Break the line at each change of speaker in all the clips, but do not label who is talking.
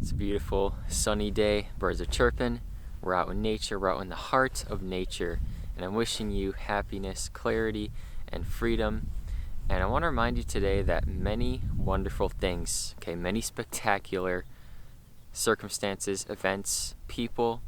It's a beautiful sunny day, birds are chirping, we're out in nature, we're out in the heart of nature, and I'm wishing you happiness, clarity, and freedom. And I want to remind you today that many wonderful things, many spectacular circumstances, events, people,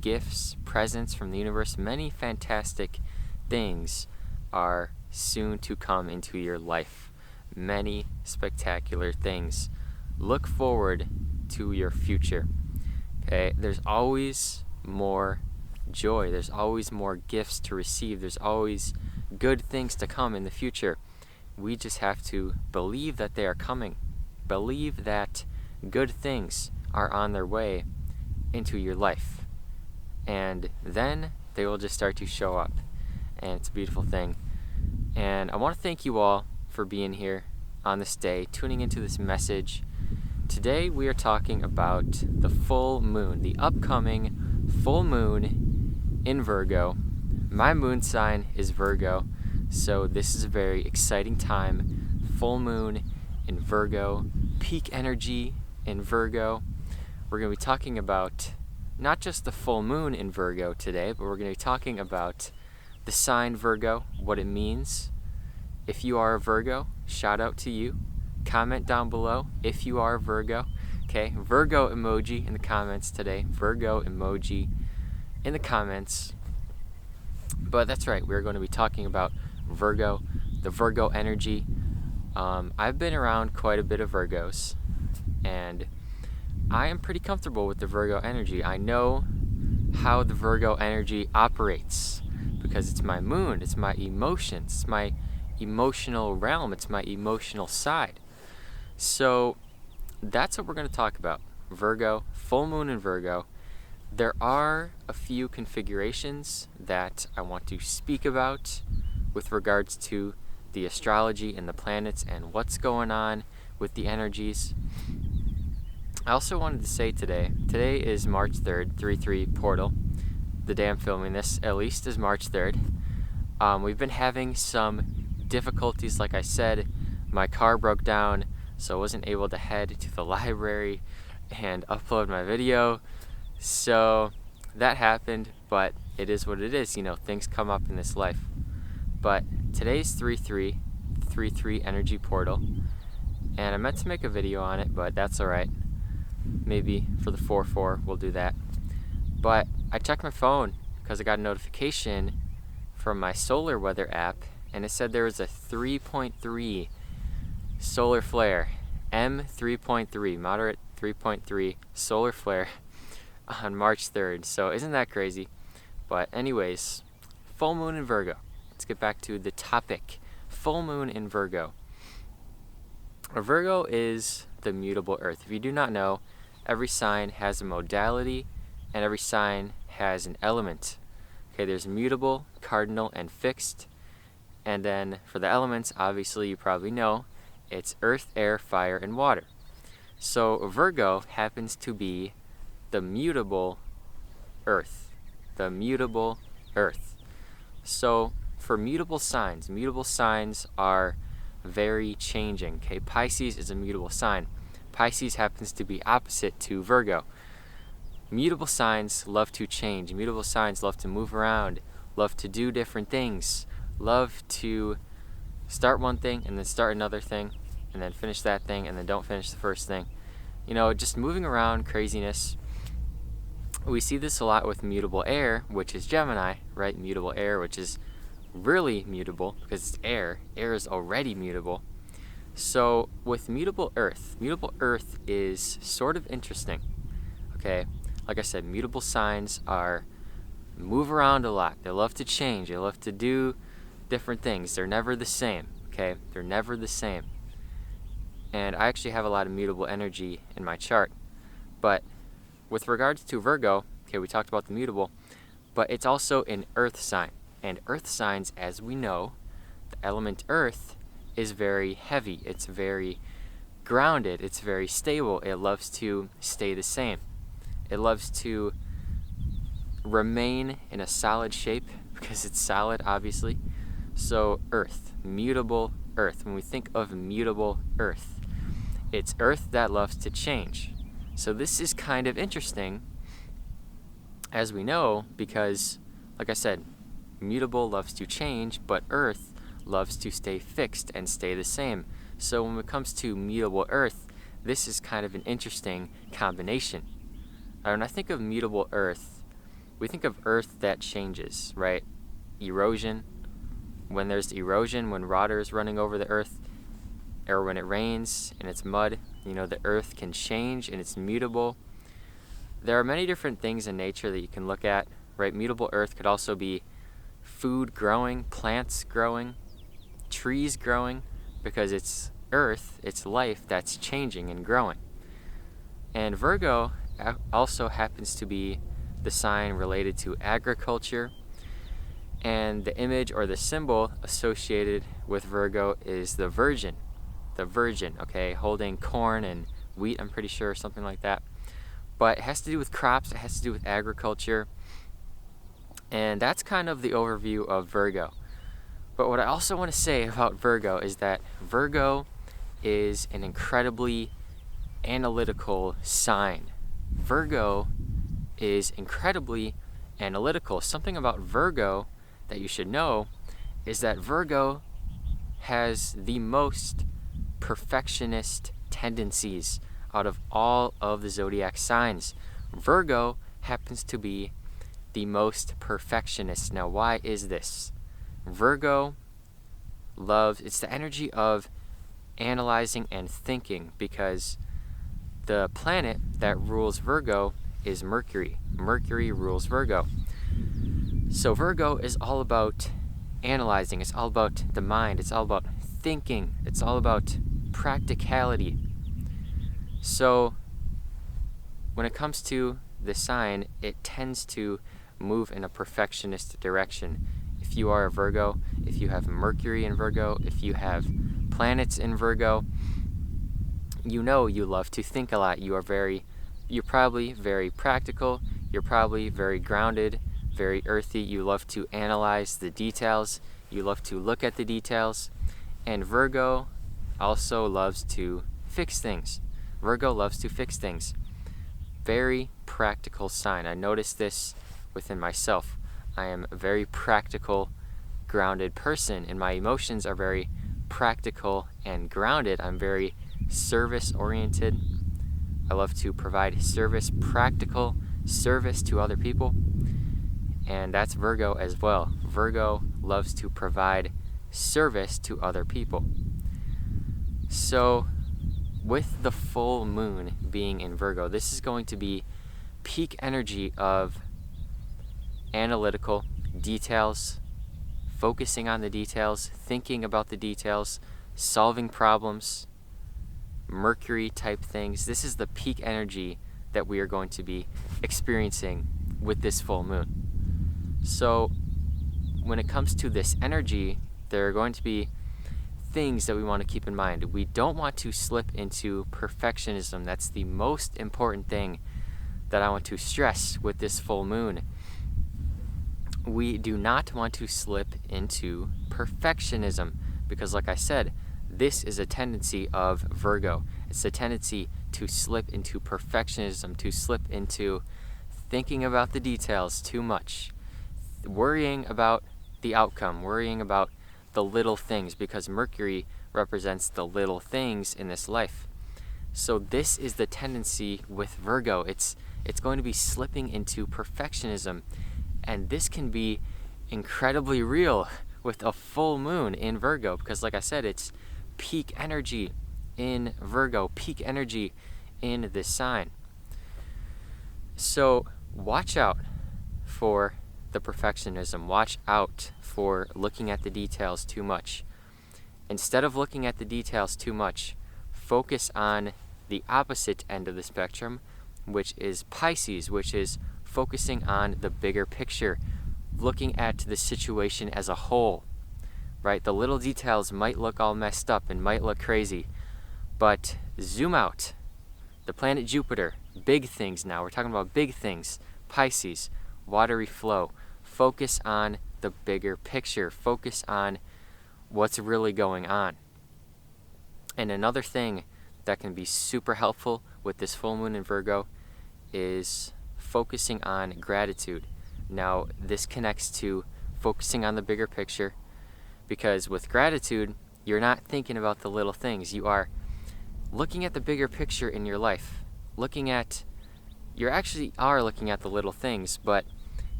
gifts, presents from the universe, many fantastic things are soon to come into your life. Many spectacular things. Look forward to your future. There's always more joy. There's always more gifts to receive. There's always good things to come in the future. We just have to believe that they are coming. Believe that good things are on their way into your life. And then they will just start to show up. And it's a beautiful thing. And I want to thank you all for being here on this day, tuning into this message. Today we are talking about the full moon, the upcoming full moon in Virgo. My moon sign is Virgo, so this is a very exciting time. Full moon in Virgo, peak energy in Virgo. We're going to be talking about not just the full moon in Virgo today, but we're going to be talking about the sign Virgo, what it means. If you are a Virgo, shout out to you. Comment down below if you are a Virgo. Virgo emoji in the comments today. Virgo emoji in the comments. But that's right, we're going to be talking about Virgo, the Virgo energy. I've been around quite a bit of Virgos, and I am pretty comfortable with the Virgo energy. I know how the Virgo energy operates because it's my moon, it's my emotions, it's my emotional realm, it's my emotional side. So that's what we're going to talk about. Virgo, full moon in Virgo. There are a few configurations that I want to speak about with regards to the astrology and the planets and what's going on with the energies. I also wanted to say today is March 3rd, 3-3 portal. The day I'm filming this, at least, is March 3rd. We've been having some difficulties, like I said. My car broke down, so I wasn't able to head to the library and upload my video. So that happened, but it is what it is. Things come up in this life. But today's 3-3 energy portal, and I meant to make a video on it, but that's alright. Maybe for the 4-4 we'll do that. But I checked my phone because I got a notification from my solar weather app, and it said there was a 3.3 solar flare, M3.3, moderate 3.3 solar flare on March 3rd. So isn't that crazy? But anyways, full moon in Virgo. Let's get back to the topic. Full moon in Virgo. Virgo is the mutable earth. If you do not know, every sign has a modality and every sign has an element. There's mutable, cardinal, and fixed. And then for the elements, obviously you probably know, it's earth, air, fire, and water. So Virgo happens to be the mutable earth. The mutable earth. So for mutable signs are very changing. Pisces is a mutable sign. Pisces happens to be opposite to Virgo. Mutable signs love to change. Mutable signs love to move around, love to do different things, love to start one thing and then start another thing and then finish that thing and then don't finish the first thing. Just moving around, craziness. We see this a lot with mutable air, which is Gemini, right? Mutable air, which is really mutable because it's air. Air is already mutable. So with mutable earth is sort of interesting. Like I said, mutable signs move around a lot. They love to change. They love to do different things. They're never the same. They're never the same. And I actually have a lot of mutable energy in my chart. But with regards to Virgo, we talked about the mutable, but it's also an earth sign. And earth signs, as we know, the element earth is very heavy. It's very grounded. It's very stable. It loves to stay the same. It loves to remain in a solid shape because it's solid, obviously. So earth, mutable earth. When we think of mutable earth, it's earth that loves to change. So this is kind of interesting, as we know, because, like I said, mutable loves to change, but Earth loves to stay fixed and stay the same. So when it comes to mutable Earth, this is kind of an interesting combination. When I think of mutable Earth, we think of Earth that changes, right? Erosion. When there's erosion, when water is running over the Earth, or when it rains and it's mud, the Earth can change and it's mutable. There are many different things in nature that you can look at, right? Mutable Earth could also be food growing, plants growing, trees growing, because it's Earth, it's life that's changing and growing. And Virgo also happens to be the sign related to agriculture, and the image or the symbol associated with Virgo is the Virgin, okay, holding corn and wheat, I'm pretty sure, something like that. But it has to do with crops, it has to do with agriculture, and that's kind of the overview of Virgo. But what I also want to say about Virgo is that Virgo is an incredibly analytical sign. Virgo is incredibly analytical. Something about Virgo that you should know is that Virgo has the most perfectionist tendencies out of all of the zodiac signs. Virgo happens to be the most perfectionist. Now, why is this? Virgo it's the energy of analyzing and thinking, because the planet that rules Virgo is Mercury. Mercury rules Virgo. So Virgo is all about analyzing, it's all about the mind, it's all about thinking, it's all about practicality. So when it comes to the sign, it tends to move in a perfectionist direction. If you are a Virgo, if you have Mercury in Virgo, if you have planets in Virgo, you love to think a lot. You're probably very practical, you're probably very grounded, very earthy. You love to analyze the details, you love to look at the details, and Virgo also loves to fix things. Virgo loves to fix things. Very practical sign. I noticed this within myself. I am a very practical, grounded person, and my emotions are very practical and grounded. I'm very service-oriented. I love to provide service, practical service to other people, and that's Virgo as well. Virgo loves to provide service to other people. So, with the full moon being in Virgo, this is going to be peak energy of analytical details, focusing on the details, thinking about the details, solving problems, Mercury type things. This is the peak energy that we are going to be experiencing with this full moon. So when it comes to this energy, there are going to be things that we want to keep in mind. We don't want to slip into perfectionism. That's the most important thing that I want to stress with this full moon. We do not want to slip into perfectionism, because like I said, this is a tendency of Virgo. It's a tendency to slip into perfectionism, to slip into thinking about the details too much, worrying about the outcome, worrying about the little things, because Mercury represents the little things in this life. So this is the tendency with Virgo. It's going to be slipping into perfectionism, and this can be incredibly real with a full moon in Virgo, because like I said, it's peak energy in Virgo, peak energy in this sign. So watch out for the perfectionism. Watch out for looking at the details too much. Instead of looking at the details too much, focus on the opposite end of the spectrum, which is Pisces, which is focusing on the bigger picture, looking at the situation as a whole, right? The little details might look all messed up and might look crazy, but zoom out. The planet Jupiter, big things now. We're talking about big things. Pisces, watery flow. Focus on the bigger picture. Focus on what's really going on. And another thing that can be super helpful with this full moon in Virgo is focusing on gratitude. Now, this connects to focusing on the bigger picture, because with gratitude, you're not thinking about the little things. You are looking at the bigger picture in your life. You actually are looking at the little things, but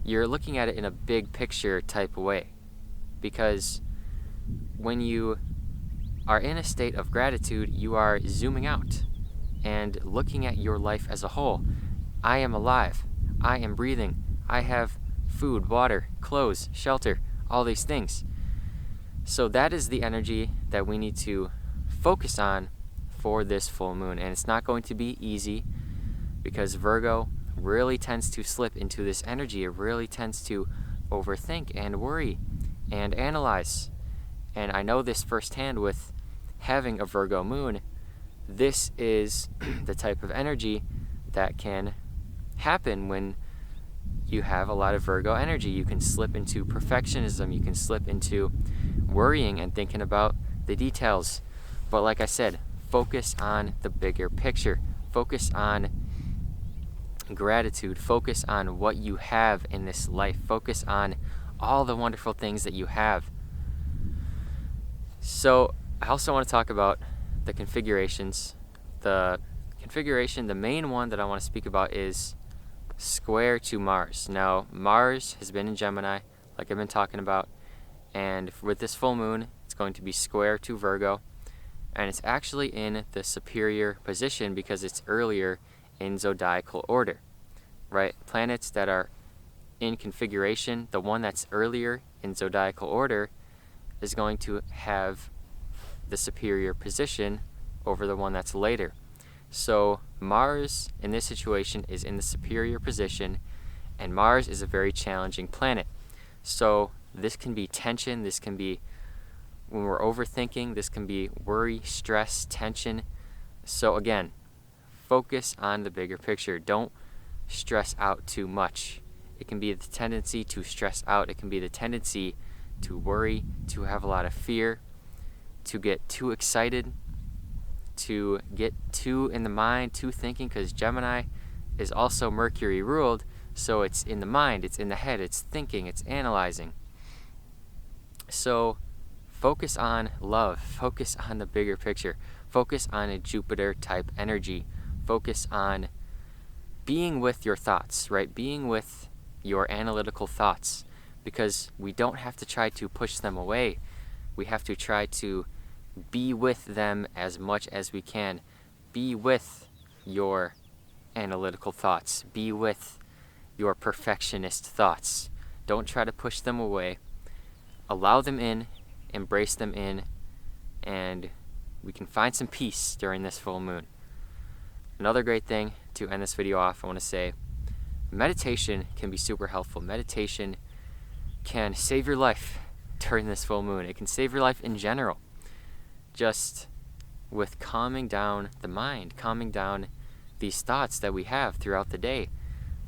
you're looking at it in a big picture type of way. Because when you are in a state of gratitude, you are zooming out and looking at your life as a whole. I am alive. I am breathing. I have food, water, clothes, shelter, all these things. So that is the energy that we need to focus on for this full moon. And it's not going to be easy, because Virgo really tends to slip into this energy. It really tends to overthink and worry and analyze. And I know this firsthand with having a Virgo moon. This is the type of energy that can happen when you have a lot of Virgo energy. You can slip into perfectionism. You can slip into worrying and thinking about the details. But like I said, focus on the bigger picture. Focus on gratitude. Focus on what you have in this life. Focus on all the wonderful things that you have. So I also want to talk about the configurations. The main one that I want to speak about is square to Mars. Now, Mars has been in Gemini, like I've been talking about, and with this full moon, it's going to be square to Virgo, and it's actually in the superior position because it's earlier in zodiacal order, right? Planets that are in configuration, the one that's earlier in zodiacal order is going to have the superior position over the one that's later. So Mars in this situation is in the superior position, and Mars is a very challenging planet. So this can be tension, this can be when we're overthinking, this can be worry, stress, tension. So again, focus on the bigger picture. Don't stress out too much. It can be the tendency to stress out. It can be the tendency to worry, to have a lot of fear, to get too excited, to get too in the mind, too thinking, because Gemini is also Mercury ruled, so it's in the mind, it's in the head, it's thinking, it's analyzing. So focus on love, focus on the bigger picture, focus on a Jupiter type energy, focus on being with your thoughts, right? Being with your analytical thoughts, because we don't have to try to push them away. We have to try to be with them as much as we can. Be with your analytical thoughts. Be with your perfectionist thoughts. Don't try to push them away. Allow them in, embrace them in, and we can find some peace during this full moon. Another great thing to end this video off, I want to say, meditation can be super helpful. Meditation can save your life during this full moon. It can save your life in general. Just with calming down the mind, calming down these thoughts that we have throughout the day.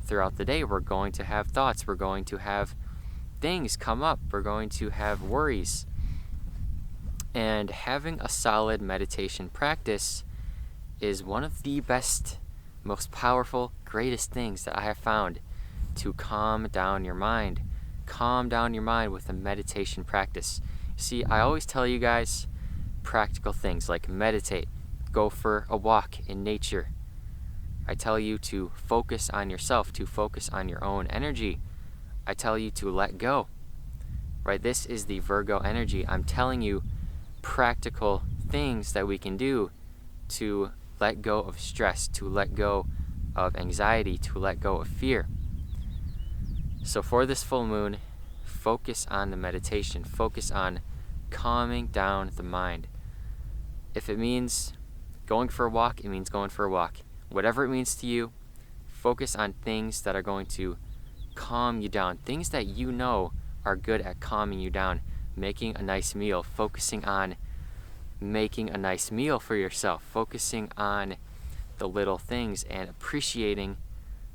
Throughout the day, we're going to have thoughts. We're going to have things come up. We're going to have worries. And having a solid meditation practice is one of the best, most powerful, greatest things that I have found to calm down your mind. Calm down your mind with a meditation practice. See, I always tell you guys practical things like meditate, go for a walk in nature. I tell you to focus on yourself, to focus on your own energy. I tell you to let go, right? This is the Virgo energy. I'm telling you practical things that we can do to let go of stress, to let go of anxiety, to let go of fear. So for this full moon, focus on the meditation, focus on calming down the mind. If it means going for a walk, it means going for a walk. Whatever it means to you, focus on things that are going to calm you down, things that you know are good at calming you down. Making a nice meal, focusing on making a nice meal for yourself, focusing on the little things and appreciating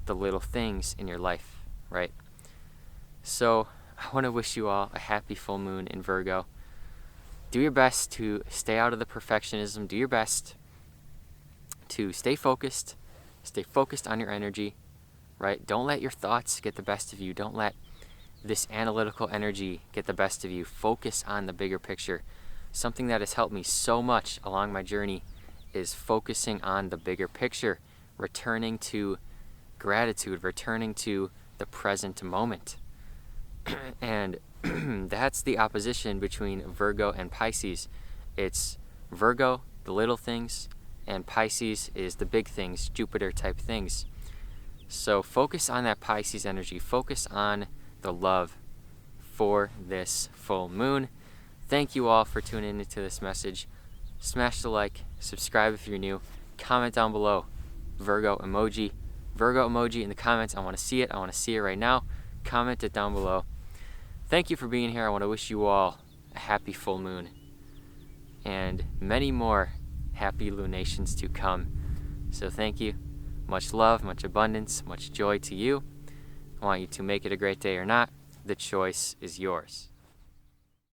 the little things in your life, right? So I want to wish you all a happy full moon in Virgo. Do your best to stay out of the perfectionism. Do your best to stay focused on your energy, right? Don't let your thoughts get the best of you. Don't let this analytical energy get the best of you. Focus on the bigger picture. Something that has helped me so much along my journey is focusing on the bigger picture, returning to gratitude, returning to the present moment. And that's the opposition between Virgo and Pisces. It's Virgo, the little things, and Pisces is the big things, Jupiter type things. So focus on that Pisces energy. Focus on the love for this full moon. Thank you all for tuning into this message. Smash the like, subscribe if you're new, comment down below, Virgo emoji in the comments. I want to see it. I want to see it right now. Comment it down below. Thank you for being here. I want to wish you all a happy full moon and many more happy lunations to come. So thank you. Much love, much abundance, much joy to you. I want you to make it a great day or not. The choice is yours.